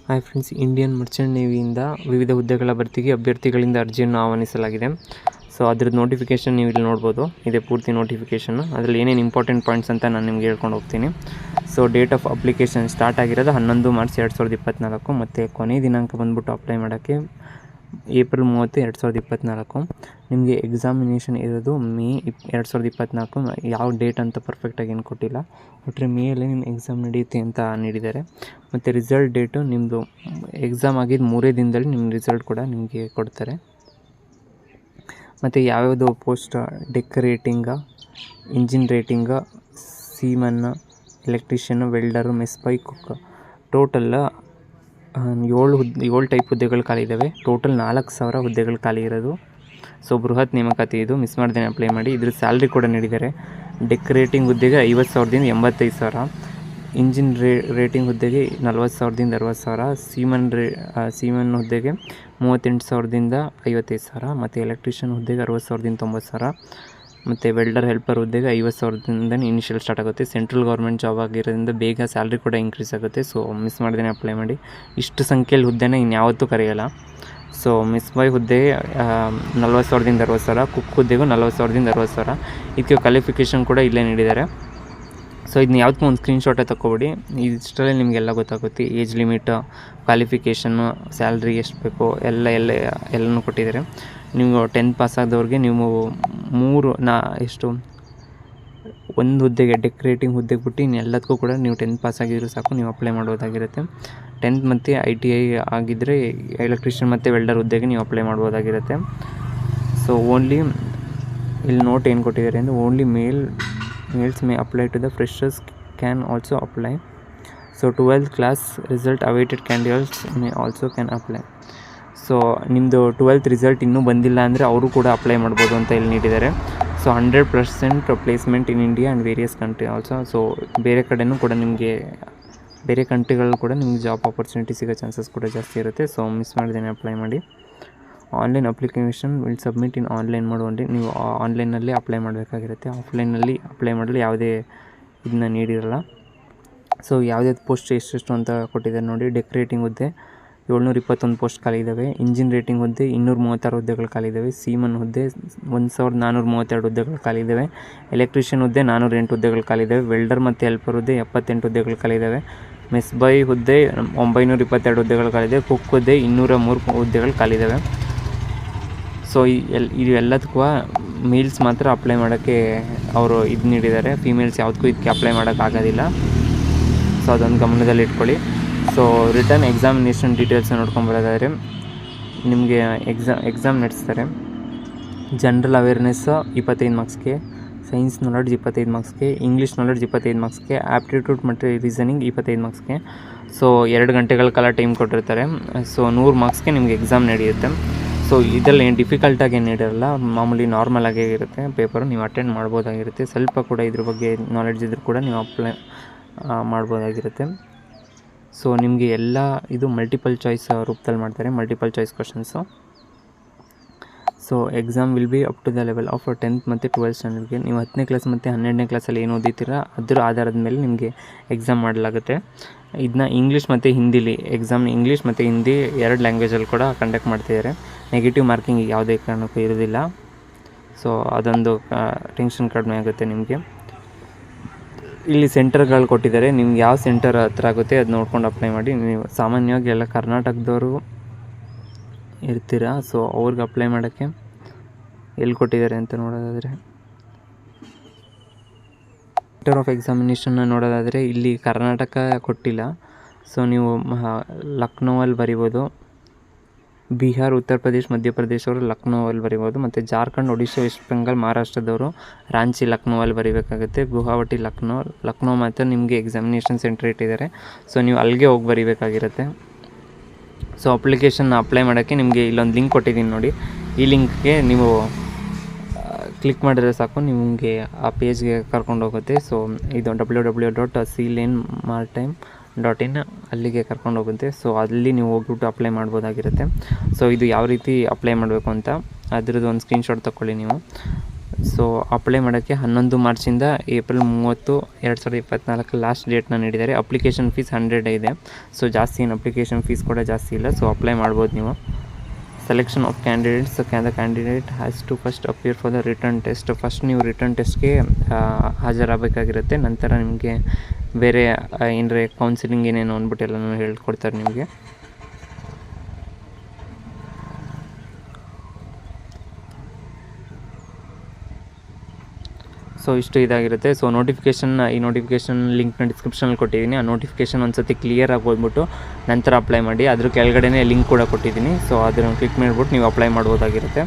Hi friends, Indian Merchant ನೇವಿಯಿಂದ ವಿವಿಧ ಹುದ್ದೆಗಳ ಭರ್ತಿಗೆ ಅಭ್ಯರ್ಥಿಗಳಿಂದ ಅರ್ಜಿಯನ್ನು ಆಹ್ವಾನಿಸಲಾಗಿದೆ. ಸೊ ಅದ್ರದ್ದು ನೋಟಿಫಿಕೇಷನ್ ನೀವು ಇಲ್ಲಿ ನೋಡ್ಬೋದು. ಇದೆ ಪೂರ್ತಿ ನೋಟಿಫಿಕೇಷನ್ನು. ಅದರಲ್ಲಿ ಏನೇನು ಇಂಪಾರ್ಟೆಂಟ್ ಪಾಯಿಂಟ್ಸ್ ಅಂತ ನಾನು ನಿಮ್ಗೆ ಹೇಳ್ಕೊಂಡು ಹೋಗ್ತೀನಿ. So date of application start ಆಗಿರೋದು 11 ಮಾರ್ಚ್ 2024 ಮತ್ತು ಕೊನೆಯ ದಿನಾಂಕ ಬಂದ್ಬಿಟ್ಟು ಅಪ್ಲೈ ಮಾಡೋಕ್ಕೆ ಏಪ್ರಿಲ್ 30, 2024. ನಿಮಗೆ ಎಕ್ಸಾಮಿನೇಷನ್ ಇರೋದು ಮೇ 2024. ಯಾವ ಡೇಟ್ ಅಂತ ಪರ್ಫೆಕ್ಟಾಗಿ ಏನು ಕೊಟ್ಟಿಲ್ಲ, ಒಟ್ಟರೆ ಮೇಯಲ್ಲಿ ನಿಮ್ಮ ಎಕ್ಸಾಮ್ ನಡೆಯುತ್ತೆ ಅಂತ ನೀಡಿದ್ದಾರೆ. ಮತ್ತು ರಿಸಲ್ಟ್ ಡೇಟು ನಿಮ್ಮದು ಎಕ್ಸಾಮ್ ಆಗಿದ್ದು 3 ದಿನದಲ್ಲಿ ನಿಮ್ಮ ರಿಸಲ್ಟ್ ಕೂಡ ನಿಮಗೆ ಕೊಡ್ತಾರೆ. ಮತ್ತು ಯಾವ್ಯಾವುದು post deck rating, engine rating, seaman, electrician, welder, mess boy, cook, total 7 type ಹುದ್ದೆಗಳು ಖಾಲಿ ಇದ್ದಾವೆ. ಟೋಟಲ್ 4,000 ಹುದ್ದೆಗಳು ಖಾಲಿ ಇರೋದು. ಸೊ ಬೃಹತ್ ನೇಮಕಾತಿ ಇದು, ಮಿಸ್ ಮಾಡ್ದೇನೆ ಅಪ್ಲೈ ಮಾಡಿ. ಇದ್ರ ಸ್ಯಾಲ್ರಿ ಕೂಡ ನೀಡಿದ್ದಾರೆ. ಡೆಕ್ ರೇಟಿಂಗ್ ಹುದ್ದೆಗೆ 50,000ದಿಂದ 85,000, ಇಂಜಿನ್ ರೇಟಿಂಗ್ ಹುದ್ದೆಗೆ 40,000ದಿಂದ 60,000, ಸೀಮನ್ ಹುದ್ದೆಗೆ 38,000ದಿಂದ 55,000, ಮತ್ತು ಎಲೆಕ್ಟ್ರಿಷಿಯನ್ ಹುದ್ದೆಗೆ 60,000ದಿಂದ 90,000, ಮತ್ತು ವೆಲ್ಡರ್ ಹೆಲ್ಪರ್ ಹುದ್ದೆಗೆ 50,000ದಿಂದ ಇನಿಷಿಯಲ್ ಸ್ಟಾರ್ಟ್ ಆಗುತ್ತೆ. ಸೆಂಟ್ರಲ್ ಗೌರ್ಮೆಂಟ್ ಜಾಬ್ ಆಗಿರೋದ್ರಿಂದ ಬೇಗ ಸ್ಯಾಲ್ರಿ ಕೂಡ ಇನ್ಕ್ರೀಸ್ ಆಗುತ್ತೆ. ಸೊ ಮಿಸ್ ಮಾಡ್ದೇನೆ ಅಪ್ಲೈ ಮಾಡಿ. ಇಷ್ಟು ಸಂಖ್ಯೆಯಲ್ಲಿ ಹುದ್ದೆನ ಇನ್ಯಾವತ್ತೂ ಕರೆಯೋಲ್ಲ. ಸೊ ಮಿಸ್ ಬಾಯ್ ಹುದ್ದೆಗೆ 40,000ದಿಂದ 60,000, ಕುಕ್ ಹುದ್ದೆಗೂ 40,000ದಿಂದ 60,000. ಇದಕ್ಕೆ ಕ್ವಾಲಿಫಿಕೇಷನ್ ಕೂಡ ಇಲ್ಲೇ ನೀಡಿದ್ದಾರೆ. ಸೊ ಇದನ್ನ ಯಾವುದಕ್ಕೂ ಒಂದು ಸ್ಕ್ರೀನ್ಶಾಟೇ ತಗೊಬಿಡಿ. ಇಷ್ಟರಲ್ಲೇ ನಿಮಗೆಲ್ಲ ಗೊತ್ತಾಗುತ್ತೆ. ಏಜ್ ಲಿಮಿಟ್, ಕ್ವಾಲಿಫಿಕೇಷನ್ನು, ಸ್ಯಾಲ್ರಿ ಎಷ್ಟು ಬೇಕೋ ಎಲ್ಲನೂ ಕೊಟ್ಟಿದ್ದಾರೆ. ನೀವು 10th ಪಾಸ್ ಆದವ್ರಿಗೆ ನೀವು ಒಂದು ಹುದ್ದೆಗೆ ಡೆಕ್ ರೇಟಿಂಗ್ ಹುದ್ದೆಗೆ ಬಿಟ್ಟು ಇನ್ನೆಲ್ಲದಕ್ಕೂ ಕೂಡ ನೀವು 10th ಪಾಸ್ ಆಗಿದ್ರು ಸಾಕು, ನೀವು ಅಪ್ಲೈ ಮಾಡ್ಬೋದಾಗಿರುತ್ತೆ. 10th ಮತ್ತು ITI ಆಗಿದ್ದರೆ ಎಲೆಕ್ಟ್ರಿಷಿಯನ್ ಮತ್ತು ವೆಲ್ಡರ್ ಹುದ್ದೆಗೆ ನೀವು ಅಪ್ಲೈ ಮಾಡ್ಬೋದಾಗಿರುತ್ತೆ. ಸೊ ಓನ್ಲಿ ಇಲ್ಲಿ ನೋಟ್ ಏನು ಕೊಟ್ಟಿದ್ದಾರೆ ಅಂದರೆ, only males may apply to the freshers can also apply. So 12th class result awaited candidates may also can apply. So ನಿಮ್ಮದು 12th ರಿಸಲ್ಟ್ ಇನ್ನೂ ಬಂದಿಲ್ಲ ಅಂದರೆ ಅವರು ಕೂಡ ಅಪ್ಲೈ ಮಾಡ್ಬೋದು ಅಂತ ಇಲ್ಲಿ ನೀಡಿದ್ದಾರೆ. So 100% placement in India and various country also. So ಬೇರೆ ಕಡೆಯೂ ಕೂಡ ನಿಮಗೆ, ಬೇರೆ ಕಂಟ್ರಿಗಳು ಕೂಡ ನಿಮ್ಗೆ ಜಾಬ್ ಆಪರ್ಚುನಿಟಿ ಸಿಗೋ ಚಾನ್ಸಸ್ ಕೂಡ ಜಾಸ್ತಿ ಇರುತ್ತೆ. ಸೊ ಮಿಸ್ ಮಾಡ್ದೇನೆ ಅಪ್ಲೈ ಮಾಡಿ. Online application will submit in online mode only. ನೀವು ಆನ್ಲೈನಲ್ಲೇ ಅಪ್ಲೈ ಮಾಡಬೇಕಾಗಿರುತ್ತೆ. ಆಫ್ಲೈನಲ್ಲಿ ಅಪ್ಲೈ ಮಾಡಲು ಯಾವುದೇ ಇದನ್ನ ನೀಡಿರಲ್ಲ. ಸೊ ಯಾವುದ್ಯಾವ್ದು ಪೋಸ್ಟ್ ಎಷ್ಟೆಷ್ಟು ಅಂತ ಕೊಟ್ಟಿದ್ದಾರೆ ನೋಡಿ. ಡೆಕ್ ರೇಟಿಂಗ್ ಹುದ್ದೆ 721 ಪೋಸ್ಟ್ ಖಾಲಿ ಇದ್ದಾವೆ. ಇಂಜಿನ್ ರೇಟಿಂಗ್ ಹುದ್ದೆ 236 ಹುದ್ದೆಗಳು ಖಾಲಿ ಇದ್ದಾವೆ. ಸೀಮನ್ ಹುದ್ದೆ 1,432 ಹುದ್ದೆಗಳು ಖಾಲಿ ಇದ್ದಾವೆ. ಎಲೆಕ್ಟ್ರಿಷಿಯನ್ ಹುದ್ದೆ 408 ಹುದ್ದೆಗಳು ಖಾಲಿ ಇದ್ದಾವೆ. ವೆಲ್ಡರ್ ಮತ್ತು ಹೆಲ್ಪರ್ ಹುದ್ದೆ 78 ಹುದ್ದೆಗಳು ಖಾಲಿ ಇದ್ದಾವೆ. ಮೆಸ್ ಬಾಯ್ ಹುದ್ದೆ 922 ಹುದ್ದೆಗಳು ಖಾಲಿ ಇದೆ. ಕುಕ್ ಹುದ್ದೆ 203 ಹುದ್ದೆಗಳು ಖಾಲಿ ಇದ್ದಾವೆ. ಸೊ ಇವೆಲ್ಲದಕ್ಕೂ ಮೇಲ್ಸ್ ಮಾತ್ರ ಅಪ್ಲೈ ಮಾಡೋಕ್ಕೆ ಅವರು ಇದು ನೀಡಿದ್ದಾರೆ. ಫೀಮೇಲ್ಸ್ ಯಾವುದಕ್ಕೂ ಇದಕ್ಕೆ ಅಪ್ಲೈ ಮಾಡೋಕ್ಕಾಗೋದಿಲ್ಲ. ಸೊ ಅದೊಂದು ಗಮನದಲ್ಲಿ ಇಟ್ಕೊಳ್ಳಿ. ಸೊ ರಿಟರ್ನ್ ಎಕ್ಸಾಮಿನೇಷನ್ ಡೀಟೇಲ್ಸ್ ನೋಡ್ಕೊಂಬರೋದಾದರೆ, ನಿಮಗೆ ಎಕ್ಸಾಮ್ ನಡೆಸ್ತಾರೆ. ಜನರಲ್ ಅವೇರ್ನೆಸ್ 25 ಮಾರ್ಕ್ಸ್ಗೆ, ಸೈನ್ಸ್ ನಾಲೆಡ್ಜ್ 25 ಮಾರ್ಕ್ಸ್ಗೆ, ಇಂಗ್ಲೀಷ್ ನಾಲೆಡ್ಜ್ 25 ಮಾರ್ಕ್ಸ್ಗೆ, ಆ್ಯಪ್ಟಿಟ್ಯೂಡ್ ಮತ್ತು ರೀಸನಿಂಗ್ 25 ಮಾರ್ಕ್ಸ್ಗೆ. ಸೊ 2 ಗಂಟೆಗಳ ಕಾಲ ಟೈಮ್ ಕೊಟ್ಟಿರ್ತಾರೆ. ಸೊ 100 ಮಾರ್ಕ್ಸ್ಗೆ ನಿಮಗೆ ಎಕ್ಸಾಮ್ ನಡೆಯುತ್ತೆ. ಸೊ ಇದರಲ್ಲಿ ಏನು ಡಿಫಿಕಲ್ಟಾಗಿ ಏನು ನೀಡಿರಲ್ಲ, ಮಾಮೂಲಿ ನಾರ್ಮಲ್ ಆಗೇ ಇರುತ್ತೆ ಪೇಪರು. ನೀವು ಅಟೆಂಡ್ ಮಾಡ್ಬೋದಾಗಿರುತ್ತೆ. ಸ್ವಲ್ಪ ಕೂಡ ಇದ್ರ ಬಗ್ಗೆ ನಾಲೆಡ್ಜ್ ಇದ್ರೂ ಕೂಡ ನೀವು ಅಪ್ಲೈ ಮಾಡ್ಬೋದಾಗಿರುತ್ತೆ. ಸೊ ನಿಮಗೆ ಎಲ್ಲ ಇದು ಮಲ್ಟಿಪಲ್ ಚಾಯ್ಸ್ ರೂಪದಲ್ಲಿ ಮಾಡ್ತಾರೆ, multiple choice questions. So exam will be up to the level of 10th ಮತ್ತು 12th ಸ್ಟ್ಯಾಂಡರ್ಡ್ಗೆ. ನೀವು 10ನೇ ಕ್ಲಾಸ್ ಮತ್ತು 12ನೇ ಕ್ಲಾಸಲ್ಲಿ ಏನು ಓದಿತೀರಾ ಅದರ ಆಧಾರದ ಮೇಲೆ ನಿಮಗೆ ಎಕ್ಸಾಮ್ ಮಾಡಲಾಗುತ್ತೆ. ಇದನ್ನ ಇಂಗ್ಲೀಷ್ ಮತ್ತು ಹಿಂದಿಲಿ ಎಕ್ಸಾಮ್ನ ಇಂಗ್ಲೀಷ್ ಮತ್ತು ಹಿಂದಿ 2 ಲ್ಯಾಂಗ್ವೇಜಲ್ಲಿ ಕೂಡ ಕಂಡಕ್ಟ್ ಮಾಡ್ತಿದ್ದಾರೆ. ನೆಗೆಟಿವ್ ಮಾರ್ಕಿಂಗ್ ಯಾವುದೇ ಕಾರಣಕ್ಕೂ ಇರೋದಿಲ್ಲ. ಸೊ ಅದೊಂದು ಟೆನ್ಷನ್ ಕಡಿಮೆ ಆಗುತ್ತೆ ನಿಮಗೆ. ಇಲ್ಲಿ ಸೆಂಟರ್ಗಳು ಕೊಟ್ಟಿದ್ದಾರೆ. ನಿಮ್ಗೆ ಯಾವ ಸೆಂಟರ್ ಹತ್ರ ಆಗುತ್ತೆ ಅದು ನೋಡ್ಕೊಂಡು ಅಪ್ಲೈ ಮಾಡಿ. ನೀವು ಸಾಮಾನ್ಯವಾಗಿ ಎಲ್ಲ ಕರ್ನಾಟಕದವರು ಇರ್ತೀರಾ. ಸೊ ಅವ್ರಿಗೆ ಅಪ್ಲೈ ಮಾಡೋಕ್ಕೆ ಎಲ್ಲಿ ಕೊಟ್ಟಿದ್ದಾರೆ ಅಂತ ನೋಡೋದಾದರೆ, ಸೆಂಟರ್ ಆಫ್ ಎಕ್ಸಾಮಿನೇಷನ್ನ ನೋಡೋದಾದರೆ ಇಲ್ಲಿ ಕರ್ನಾಟಕ ಕೊಟ್ಟಿಲ್ಲ. ಸೊ ನೀವು ಲಕ್ನೋವಲ್ಲಿ ಬರಿಬೋದು. ಬಿಹಾರ್, ಉತ್ತರ ಪ್ರದೇಶ್, ಮಧ್ಯಪ್ರದೇಶವರು ಲಕ್ನೋವಲ್ಲಿ ಬರಿಬೋದು. ಮತ್ತು ಜಾರ್ಖಂಡ್, ಒಡಿಶಾ, ವೆಸ್ಟ್ ಬೆಂಗಾಲ್, ಮಹಾರಾಷ್ಟ್ರದವರು ರಾಂಚಿ, ಲಕ್ನೋವಲ್ಲಿ ಬರಿಬೇಕಾಗುತ್ತೆ. ಗುವಾಹಟಿ, ಲಕ್ನೋ ಮಾತ್ರ ನಿಮಗೆ ಎಕ್ಸಾಮಿನೇಷನ್ ಸೆಂಟರ್ ಇಟ್ಟಿದ್ದಾರೆ. ಸೊ ನೀವು ಅಲ್ಲಿಗೆ ಹೋಗಿ ಬರಿಬೇಕಾಗಿರುತ್ತೆ. ಸೊ ಅಪ್ಲಿಕೇಶನ್ನ ಅಪ್ಲೈ ಮಾಡೋಕ್ಕೆ ನಿಮಗೆ ಇಲ್ಲೊಂದು ಲಿಂಕ್ ಕೊಟ್ಟಿದ್ದೀನಿ ನೋಡಿ. ಈ ಲಿಂಕ್ಗೆ ನೀವು ಕ್ಲಿಕ್ ಮಾಡಿದ್ರೆ ಸಾಕು, ನಿಮಗೆ ಆ ಪೇಜ್ಗೆ ಕರ್ಕೊಂಡು ಹೋಗುತ್ತೆ. ಸೊ ಇದು www.sealanemartime.in ಅಲ್ಲಿಗೆ ಕರ್ಕೊಂಡು ಹೋಗುತ್ತೆ. ಸೊ ಅಲ್ಲಿ ನೀವು ಹೋಗ್ಬಿಟ್ಟು ಅಪ್ಲೈ ಮಾಡ್ಬೋದಾಗಿರುತ್ತೆ. ಸೊ ಇದು ಯಾವ ರೀತಿ ಅಪ್ಲೈ ಮಾಡಬೇಕು ಅಂತ ಅದ್ರದ್ದು ಒಂದು ಸ್ಕ್ರೀನ್ಶಾಟ್ ತೊಗೊಳ್ಳಿ ನೀವು. ಸೊ ಅಪ್ಲೈ ಮಾಡೋಕ್ಕೆ 11 ಮಾರ್ಚಿಂದ ಏಪ್ರಿಲ್ 30, 2024 ಲಾಸ್ಟ್ ಡೇಟ್ನ ನೀಡಿದ್ದಾರೆ. ಅಪ್ಲಿಕೇಶನ್ ಫೀಸ್ 100 ಇದೆ. ಸೊ ಜಾಸ್ತಿ ಏನು ಅಪ್ಲಿಕೇಶನ್ ಫೀಸ್ ಕೂಡ ಜಾಸ್ತಿ ಇಲ್ಲ. ಸೊ ಅಪ್ಲೈ ಮಾಡ್ಬೋದು ನೀವು. Selection of candidates, the candidate has to first appear for the written test. First ನೀವು ರಿಟರ್ನ್ ಟೆಸ್ಟ್ಗೆ ಹಾಜರಾಗಬೇಕಾಗಿರುತ್ತೆ. ನಂತರ ನಿಮಗೆ ಬೇರೆ ಏನರೇ ಕೌನ್ಸಿಲಿಂಗ್ ಏನೇನು ಅಂದ್ಬಿಟ್ಟು ಎಲ್ಲನೂ ಹೇಳ್ಕೊಡ್ತಾರೆ ನಿಮಗೆ. ಸೊ ಇಷ್ಟು ಇದಾಗಿರುತ್ತೆ. ಸೊ ಈ ನೋಟಿಫಿಕೇಷನ್ ಲಿಂಕ್ನ ಡಿಸ್ಕ್ರಿಪ್ಷನಲ್ಲಿ ಕೊಟ್ಟಿದ್ದೀನಿ. ಆ ನೋಟಿಫಿಕೇಷನ್ ಒಂದು ಸತಿ ಕ್ಲಿಯರಾಗಿ ಓದ್ಬಿಟ್ಟು ನಂತರ ಅಪ್ಲೈ ಮಾಡಿ. ಅದ್ರ ಕೆಳಗಡೆನೇ ಲಿಂಕ್ ಕೂಡ ಕೊಟ್ಟಿದ್ದೀನಿ. ಸೊ ಅದನ್ನು ಕ್ಲಿಕ್ ಮಾಡಿಬಿಟ್ಟು ನೀವು ಅಪ್ಲೈ ಮಾಡ್ಬೋದಾಗಿರುತ್ತೆ.